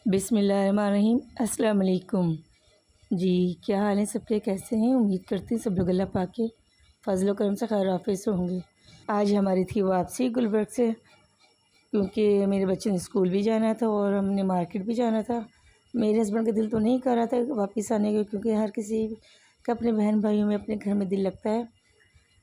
बिस्मिल्लाहिर्रहमानिर्रहीम। अस्सलाम वालेकुम। जी, क्या हाल है सबके, कैसे हैं? उम्मीद करती हूँ सब लोग अल्लाह पाक के फज़ल व करम से खैर आफियत से होंगे। आज हमारी थी वापसी गुलबर्ग से, क्योंकि मेरे बच्चे ने स्कूल भी जाना था और हमने मार्केट भी जाना था। मेरे हस्बैंड का दिल तो नहीं कर रहा था वापस आने का, क्योंकि हर किसी का अपने बहन भाइयों में अपने घर में दिल लगता है,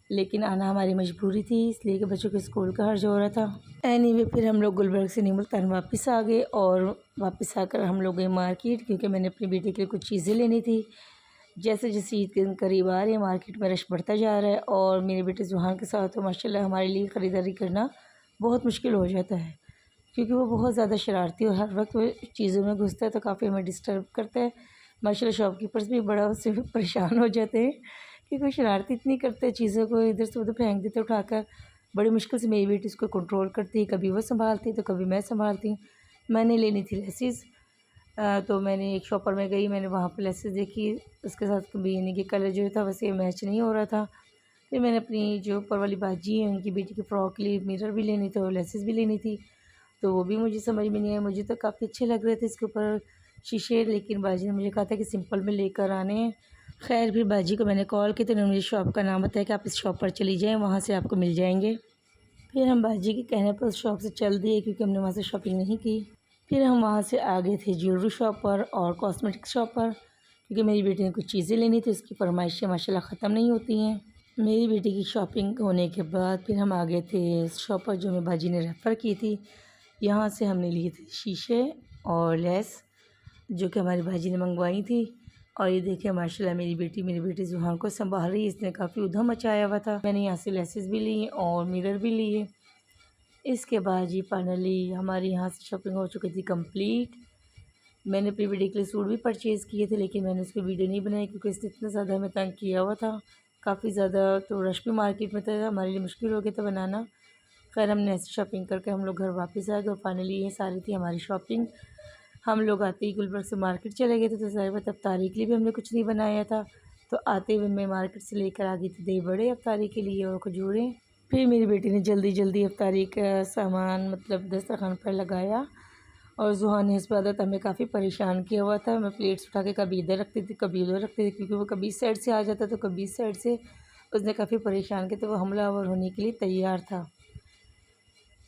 लेकिन आना हमारी मजबूरी थी, इसलिए कि बच्चों के स्कूल का हर्ज हो रहा था। एनीवे फिर हम लोग गुलबर्ग से न्यू मुल्तान वापस आ गए और वापस आकर हम लोग गए मार्केट, क्योंकि मैंने अपनी बेटी के लिए कुछ चीज़ें लेनी थी। जैसे जैसे ईद के दिन करीब आ रहे हैं, मार्केट में रश बढ़ता जा रहा है और मेरे बेटे जुहान के साथ तो माशाल्लाह हमारे लिए ख़रीदारी करना बहुत मुश्किल हो जाता है, क्योंकि वो बहुत ज़्यादा शरारती और हर वक्त वो चीज़ों में घुसता है, तो काफ़ी हमें डिस्टर्ब करता है। माशाल्लाह शॉपकीपर्स भी बड़ा उससे परेशान हो जाते हैं कि कोई शरारती इतनी करते हैं, चीज़ों को इधर से उधर फेंक देते उठाकर। बड़ी मुश्किल से मेरी बेटी इसको कंट्रोल करती है, कभी वो संभालती तो कभी मैं संभालती। मैंने लेनी थी लेसिस, तो मैंने एक शॉपर में गई, मैंने वहाँ पर लेसिस देखी, उसके साथ कभी यानी कि कलर जो था वैसे मैच नहीं हो रहा था। फिर मैंने अपनी जो ऊपर वाली बाजी है उनकी बेटी की फ़्रॉक के लिए मिरर भी लेनी थी और लेसिस भी लेनी थी, तो वो भी मुझे समझ में नहीं आया। मुझे तो काफ़ी अच्छे लग रहे थे इसके ऊपर शीशे, लेकिन बाजी ने मुझे कहा था कि सिंपल में लेकर आने हैं। खैर फिर बाजी को मैंने कॉल की तो उन्होंने मुझे शॉप का नाम बताया कि आप इस शॉप पर चली जाएँ, वहाँ से आपको मिल जाएंगे। फिर हम बाजी के कहने पर उस शॉप से चल दिए, क्योंकि हमने वहाँ से शॉपिंग नहीं की। फिर हम वहाँ से आ गए थे ज्वेलरी शॉप पर और कॉस्मेटिक शॉप पर, क्योंकि मेरी बेटी ने कुछ चीज़ें लेनी थी, उसकी फरमाइशें माशाल्लाह ख़त्म नहीं होती हैं। मेरी बेटी की शॉपिंग होने के बाद फिर हम आ गए थे शॉप पर जो मैं बाजी ने रेफ़र की थी। यहाँ से हमने लिए थे शीशे और लेस, जो कि हमारी भाजी ने मंगवाई थी। और ये देखिए माशाल्लाह मेरी बेटी जुहान को संभाल रही है, इसने काफ़ी उधम मचाया हुआ था। मैंने यहाँ से लेसेस भी ली और मिरर भी लिए। इसके बाद जी फाइनली हमारी यहाँ से शॉपिंग हो चुकी थी कंप्लीट। मैंने अपनी बेटी के लिए सूट भी परचेज़ किए थे, लेकिन मैंने उसकी वीडियो नहीं बनाई, क्योंकि इसने इतना ज़्यादा हमें तंग किया हुआ था। काफ़ी ज़्यादा तो रश भी मार्केट में था, हमारे लिए मुश्किल हो गया था बनाना। खैर हमने ऐसे शॉपिंग करके हम लोग घर वापस आ गए और फाइनली ये सारी थी हमारी शॉपिंग। हम लोग आते ही गुलबर्ग से मार्केट चले गए थे, तो ज़ाहिर बात अफ्तारी के लिए भी हमने कुछ नहीं बनाया था, तो आते हुए मैं मार्केट से लेकर आ गई थी दही बड़े अफ्तारी के लिए और खजूरें। फिर मेरी बेटी ने जल्दी जल्दी अफ्तारी का सामान मतलब दस्तरखान पर लगाया और जुहान ने इस बात हमें काफ़ी परेशान किया हुआ था। मैं प्लेट्स उठा के कभी इधर रखती थी कभी उधर रखती थी, क्योंकि वो कभी इस साइड से आ जाता तो कभी इस साइड से। उसने काफ़ी परेशान किया, तो वो हमलावर होने के लिए तैयार था।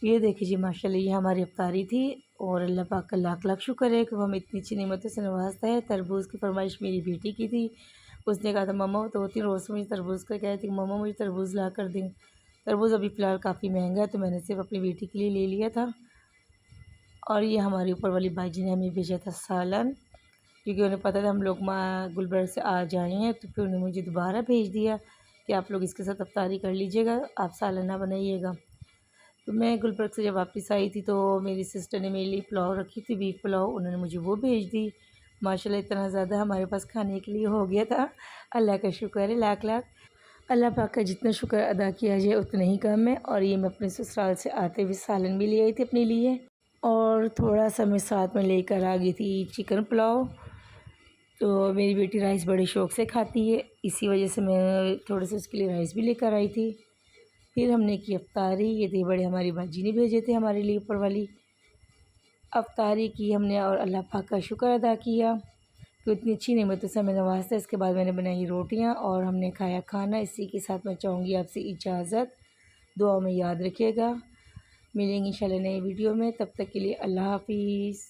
ये देखिए जी माशाल्लाह ये हमारी इफ्तारी थी और अल्लाह पाक का लाख लाख शुक्र है कि वो हमें इतनी अच्छी नेमतों से नवाज़ता है। तरबूज़ की फ़रमाइश मेरी बेटी की थी, उसने कहा था मम्मा, तो 2-3 रोज़ से मुझे तरबूज़ का कह रही थी कि मम्मा मुझे तरबूज़ ला कर दें। तरबूज़ अभी फ़िलहाल काफ़ी महंगा है, तो मैंने सिर्फ अपनी बेटी के लिए ले लिया था। और ये हमारी ऊपर वाली बाजी ने हमें भेजा था सालन, क्योंकि उन्हें पता था हम लोग गुलबर्ग से आ जाए हैं, तो फिर उन्होंने मुझे दोबारा भेज दिया कि आप लोग इसके साथ इफ्तारी कर लीजिएगा, आप सालन ना बनाइएगा। तो मैं गुलबर्ग से जब वापस आई थी, तो मेरी सिस्टर ने मेरे लिए पुलाव रखी थी, बीफ पुलाव, उन्होंने मुझे वो भेज दी। माशाल्लाह इतना ज़्यादा हमारे पास खाने के लिए हो गया था। अल्लाह का शुक्र है लाख लाख। अल्लाह पाक का जितना शुक्र अदा किया जाए उतना ही कम है। और ये मैं अपने ससुराल से आते हुए सालन भी ले आई थी अपने लिए, और थोड़ा सा मैं साथ में लेकर आ गई थी चिकन पुलाव। तो मेरी बेटी राइस बड़े शौक़ से खाती है, इसी वजह से मैं थोड़े से उसके लिए राइस भी लेकर आई थी। फिर हमने की अफ्तारी, ये दही बड़े हमारी बाजी ने भेजे थे हमारे लिए ऊपर वाली। अफ्तारी की हमने और अल्लाह पाक का शुक्र अदा किया कि इतनी अच्छी नेमतों से हमें नवाज़ता है। इसके बाद मैंने बनाई रोटियां और हमने खाया खाना। इसी के साथ मैं चाहूँगी आपसे इजाज़त, दुआ में याद रखिएगा। मिलेंगे इंशाल्लाह नई वीडियो में, तब तक के लिए अल्लाह हाफ़िज़।